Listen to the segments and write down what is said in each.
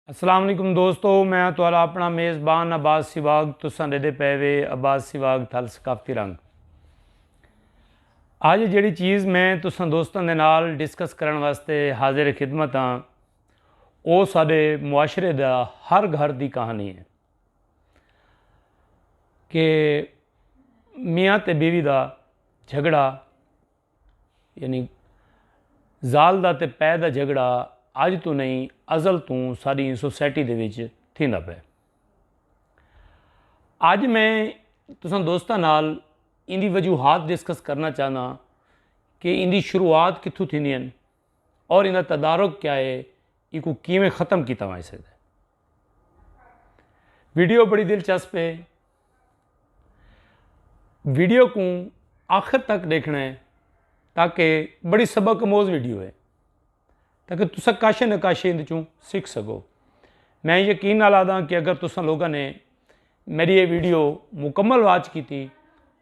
अस्सलाम वालेकुम दोस्तों, मैं तुहाड़ा अपना मेज़बान अब्बास सिवाग तुसां दे पे वे अब्बास सिवाग थल सकाफती रंग। अज जिहड़ी चीज़ मैं तुसां दोस्तां दे नाल डिस्कस करन वास्ते हाजिर खिदमत हाँ, वो साडे मुआशरे दा हर घर दी कहानी है कि मियाँ ते बीवी दा झगड़ा, यानी ज़ाल दा ते पै दा झगड़ा अज तो नहीं अज़ल तो साडी सोसाइटी दे विच थींदा पिया। अज मैं तुसां दोस्तां नाल इंदी वजूहात डिस्कस करना चाहना कि इंदी शुरुआत कित्थों थींदियां और इनका तदारुक क्या है, इको किवें ख़त्म किया जा सकता है। वीडियो बड़ी दिलचस्प है, वीडियो को आखिर तक देखना है ताकि बड़ी सबक अमोज वीडियो है, ताकि तुस काशे न काशे इन चों सीख सको। मैं यकीन नाल आदा कि अगर तुसां लोगों ने मेरी ये वीडियो मुकम्मल वाच की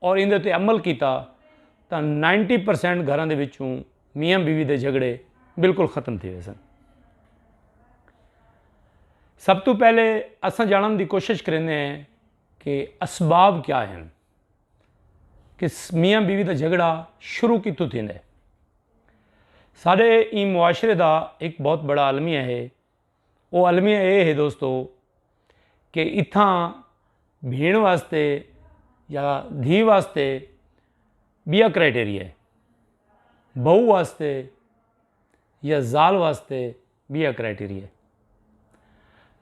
और इहदे ते अमल किया तो 90% घरों के विचों मियाँ बीवी के झगड़े बिल्कुल ख़त्म थे सन। सब तो पहले अस जानने की कोशिश करेंगे हैं कि असबाब क्या हैं कि मियाँ बीवी का झगड़ा शुरू कितों थींदा है। साढ़े ई मुआशरे का एक बहुत बड़ा अलमिया है। वो अलमिया ये है दोस्तों कि इत्थां भीण वास्ते या धी वास्ते बिया क्राइटेरिया है, बहू वास्ते या ज़ाल वास्ते बिया क्राइटेरिया है।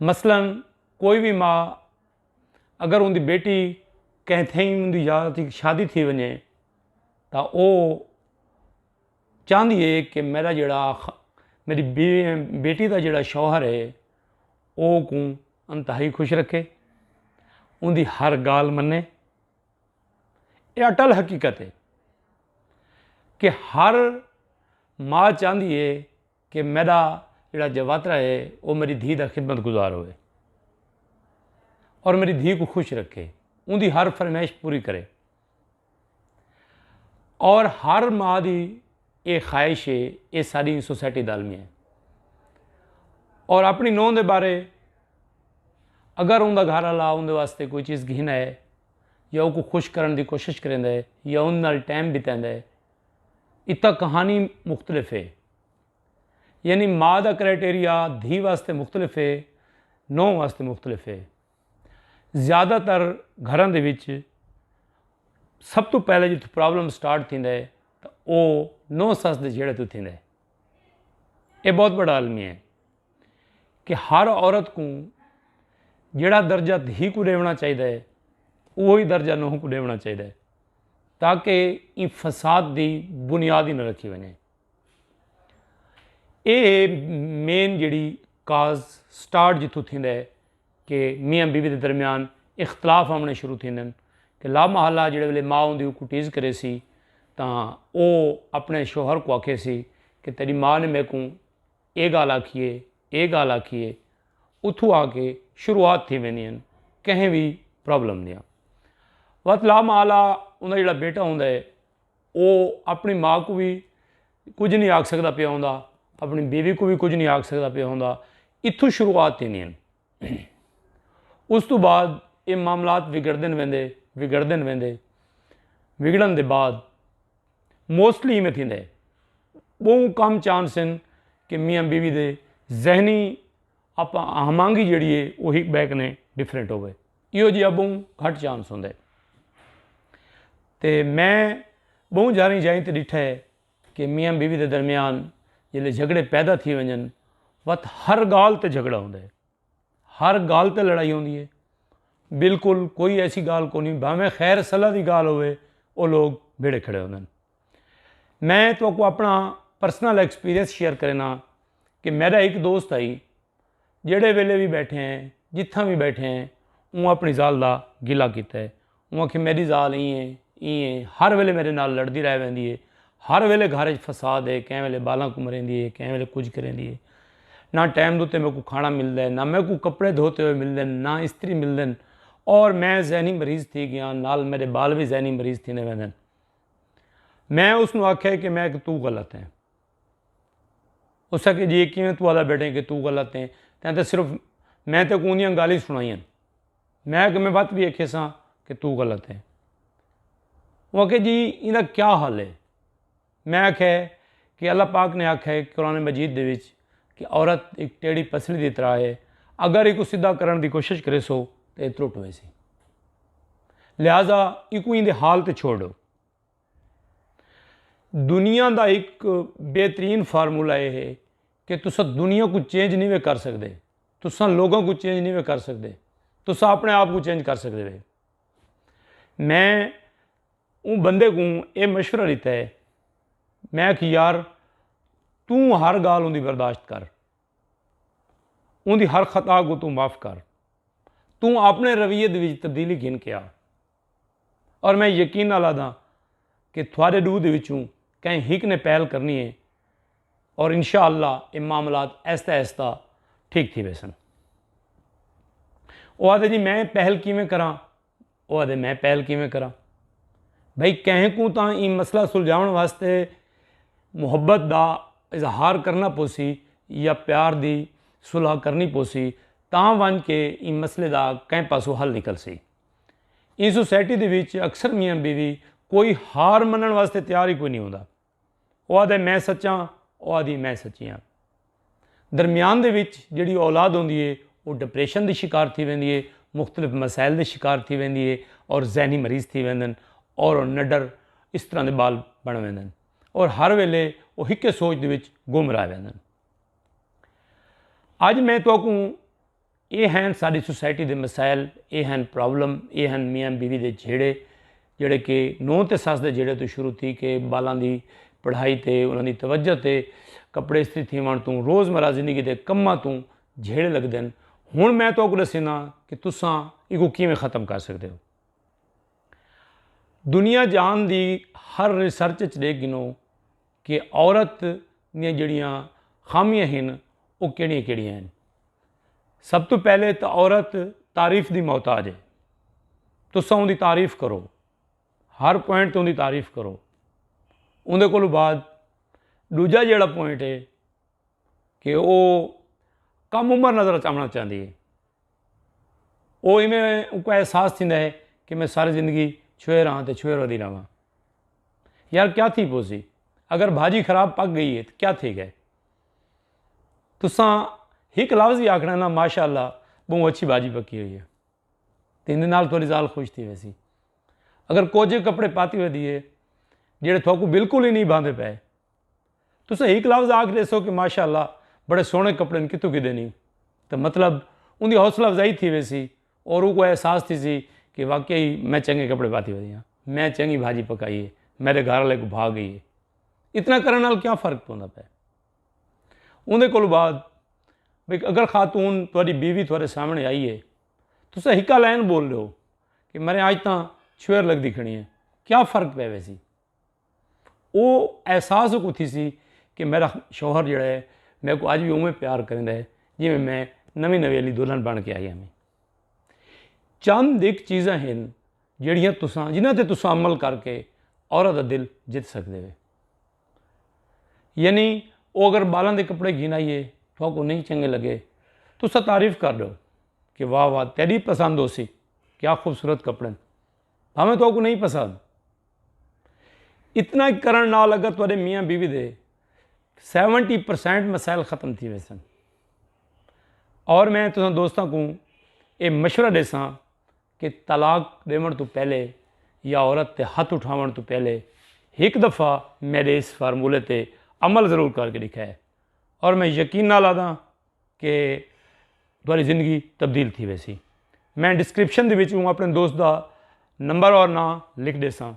मसलन कोई भी माँ अगर उनकी बेटी कंहिं थई उनकी शादी थी वने तो वो चाहती है कि मेरा मेरी बेटी का जोड़ा शौहर है वो को अंतहाई खुश रखे, उनकी हर गाल मने। ये अटल हकीकत है कि हर माँ चाहती है कि मेरा जोड़ा जवातरा है वो मेरी धी का खिदमत गुजार होए और मेरी धी को खुश रखे, उनकी हर फरमाइश पूरी करे। और हर माँ की ये ख्वाहिश है, ये सारी सोसाइटी दा अलमिया है। और अपनी नूंह के बारे अगर उनका घर वाला उनके वास्ते कोई चीज़ घिना है या उसको खुश करने की कोशिश करेंदा है या उन नाल टाइम बितांदा है, इतना कहानी मुख्तलिफ है। यानी माँ का क्राइटेरिया धी वास्ते मुख्तलिफ है, नूंह वास्ते मुख्तलिफ है। ज़्यादातर घरों के विच सब तो पहले जो प्रॉब्लम स्टार्ट थींदा है तो वो नूंह सस के झेड़े तो थींदा है। ये बहुत बड़ा अलमिया है कि हर औरत को जिहड़ा दर्जा धी को देना चाहिए है वही दर्जा नूंह को देना चाहिए ताकि ये फसाद की बुनियाद ही न रखी वने। ये मेन जिहड़ी काज स्टार्ट जितों थींदा है कि मियाँ बीवी के दरमियान इख्तलाफ आने शुरू थींदे कि ला महला जिहड़े वेले माँ उनकी कुटीज़ करे सी तो वो अपने शौहर को आखे सी कि तेरी माँ ने मेरे को ये गाल आखी है, ये गाल आखी है। उतों आके शुरुआत थी वेंदियां कहीं भी प्रॉब्लम दियाँ। वत ला महला उनका जोड़ा बेटा होंदा है वो अपनी माँ को भी कुछ नहीं आख सकता पिया होंदा, अपनी बीवी को भी कुछ नहीं आख सकता पिया होंदा। इत्थों शुरुआत थींदियां। उस तो बाद ये मामलात विगड़दे विगड़न के बाद मोस्टली इवें थींदा है। बहुत कम चांस हैं कि मियाँ बीवी के जहनी आप हमांगी जी है वही बैक ने डिफरेंट हो गए, यो जी बहुत घट चांस होंगे। तो मैं बहुत जारी जाई तो डिठा है कि मियाँ बीवी के दरमियान जिले झगड़े पैदा थी वजन वत हर गाल ते झगड़ा होंदा है, हर गाल ते लड़ाई होंदी है। बिल्कुल कोई ऐसी गाल को नहीं, भावें खैर सलाह की गाल होवे वो लोग बेड़े खड़े होंदे। मैं तो अपना पर्सनल एक्सपीरियंस शेयर करना कि मेरा एक दोस्त आई जेड़े वेले भी बैठे हैं जिथा भी बैठे हैं वो अपनी ज़ाल का गिला किया है। वो आखिर मेरी ज़ाल ई हर वेले मेरे नाल लड़ती रह पैंदी है, हर वेले घर फसाद है, कैं वेले बालां घूम रही है, कैं वेले कुछ करेंदी है। ना टाइम उत्ते मेरे को खाना मिलता है, ना मेरे को कपड़े धोते हुए मिलते हैं, ना इस्त्री मिलते हैं। और मैं जहनी मरीज़ थी गया, नाल मेरे बाल भी जहनी मरीज़ थी वेंदे। मैं उसनों आख्या कि मैं तू गलत है। उस आखे जी किवें तू आला बैठे कि तू गलत है, तैं तो सिर्फ मैं तो उन्दियां गाली सुनाइयां, मैं कि मैं बात भी आखे सा कि तू गलत है। वो आखे जी इहदा क्या हल है। मैं आख्या कि अल्लाह पाक ने आख्या है कुरान मजीद दे विच कि औरत एक टेढ़ी पसली की तरह है, अगर एक सीधा करने की कोशिश करे सो तो त्रुट हुए सी, लिहाजा एक इंदे हाल तो छोड़ो। दुनिया का एक बेहतरीन फार्मूला यह है कि तुस दुनिया को चेंज नहीं वे कर सकते, तुस लोगों को चेंज नहीं वे कर सकते, तुस अपने आप को चेंज कर सकते वे। मैं उन बंदे को यह मशवरा दिता है, मैं कि यार तू हर गाल उनकी बर्दाश्त कर, उनकी हर खता को तू माफ़ कर, तू अपने रवैये के तब्दीली गिन के आ। और मैं यकीन नाल आदा कि थोड़े रूह के विचों कहीं हिक ने पहल करनी है और इंशाअल्लाह ये मामलात ऐसा ऐसा ठीक थी वैसन। वो आदे जी मैं पहल किवें करा, वो आदे मैं पहल किवें करा। भाई कहीं को तो ये मसला सुलझाने वास्ते मुहब्बत का इजहार करना पोसी या प्यार की सुलह करनी पोसी, तां वन के इन मसले का कहीं पासों हल निकल सी। इस सोसाइटी के विच अक्सर मियाँ बीवी कोई हार मनण वास्ते तैयार ही कोई नहीं होता। वो आदे मैं सच्चा, वो आदि मैं सच्ची हाँ। दरम्यान दे विच जिहड़ी औलाद होंदी है वो डिप्रेशन की शिकार थी वेंदी है, मुख्तलिफ मसाइल के शिकार थी वेंदी है और जहनी मरीज़ थी वेंदन और नडर इस तरह के बाल बन वेंदन और हर वेले वो हिक्के सोच दे विच गुम रह वेंदन। अज मैं तो ये हैं साड़ी सोसाइटी के मसाइल, ये हैं प्रॉब्लम, ये हैं मियाँ बीवी के झेड़े जोड़े कि नूंह ते सस के झेड़े तो शुरू थी कि बालों की पढ़ाई ते उन्होंने तवज्जो ते कपड़े इस्त्री थीवण तू रोज़मर्रा जिंदगी के कम्मां तू झेड़े लगते हैं। हुण मैं तो दसीना कि तुसां इको किवें ख़त्म कर सकते हो। दुनिया जहान की हर रिसर्च देख गिनो कि औरत दीयां जिहड़ियां खामियां हैं वो किहड़ियां हैं। सब तो पहले तो औरत तारीफ की मोहताज है, तुसां उहदी तारीफ करो, हर पॉइंट तो उहदी तारीफ करो। उहदे कोल बाद दूजा जिहड़ा पॉइंट है कि वो कम उम्र नज़र आवना चाहती है। वो इवें उनको एहसास थींदा है कि मैं सारी जिंदगी छुए रहा तो छुए रही रहा। यार क्या थी पोसी, अगर भाजी खराब पक गई है तो क्या थी गए। तुसां एक लफ्ज़ ही आखना ना माशाअल्लाह बहुत अच्छी भाजी पकी हुई है, तो इन नाल थोड़ी जाल खुश थी वैसी। अगर कोजे कपड़े पाती हुए दिए जेड़े थोकू बिल्कुल ही नहीं बांधे पे, तुसें एक लफ्ज़ आख दसो कि माशाअल्लाह बड़े सोहने कपड़े ने कितों किदे नहीं, तो मतलब उनकी हौसला अफजाई थी वैसी और उनको एहसास थी सी कि वाकई मैं चंगे कपड़े पाती हुई हाँ, मैं चंगी भाजी पकाई है, मेरे घर वाले को भाग गई है। इतना करने नाल क्या फ़र्क पौंदा पे। उनके कोल बाद भाई अगर खातून थोड़ी बीवी थोड़े सामने आई है, तुस हिक्का लाइन बोल रहे हो कि मेरे अज तो छुएर लगती खड़ी है, क्या फ़र्क पे वैसी। वो एहसास को थी सी कि मेरा शौहर जोड़ा है मेरे को अज भी उमें प्यार करेंदा है जिमें मैं नवी नवेली दुल्हन बन के आई हमें। चंद एक चीज़ां हैं जिहड़ियां तुसां जिन्हां ते तुसां अमल करके औरत का दिल जित सकते हो। यानी वो अगर बालों के कपड़े गिनाइए तो नहीं चंगे लगे, तुसा तारीफ़ कर दो कि वाह वाह तेरी पसंद हो सी, क्या खूबसूरत कपड़े, भावें तो नहीं पसंद। इतना करन नाल अगर तुहाडे मियाँ बीवी दे 70% मसाइल ख़त्म थी वैसन। और मैं तुसां दोस्तों को ये मशवरा देसां कि तलाक देवण तो पहले या औरत ते हथ उठावन तो पहले एक दफ़ा मेरे इस फार्मूले ते अमल ज़रूर करके दिखा है और मैं यकीन नाल आदा कि तुम्हारी ज़िंदगी तब्दील थी वैसी। मैं डिस्क्रिप्शन दे विच अपने दोस्त का नंबर और नाम लिख देसां।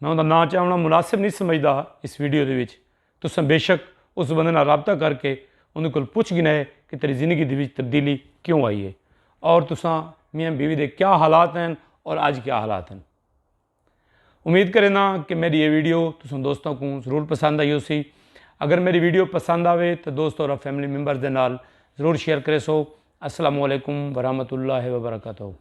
मैं उनका नाम चाहना मुनासिब नहीं समझदा इस वीडियो दे विच, तुसां बेशक उस बंदे नाल राबता करके उन्हें कोल पुछ गिना है कि तेरी ज़िंदगी दे विच तब्दीली क्यों आई है और तुसां मियाँ बीवी दे क्या हालात हैं और आज क्या हालात हैं। उम्मीद करें ना कि मेरी ये वीडियो तुसां दोस्तों को ज़रूर पसंद आई हो सी। अगर मेरी वीडियो पसंद आवे तो दोस्तों और फैमिली मेंबर्स के नाल ज़रूर शेयर करे सो। अस्सलामु अलैकुम वरहमतुल्लाहि वबरकातुहू।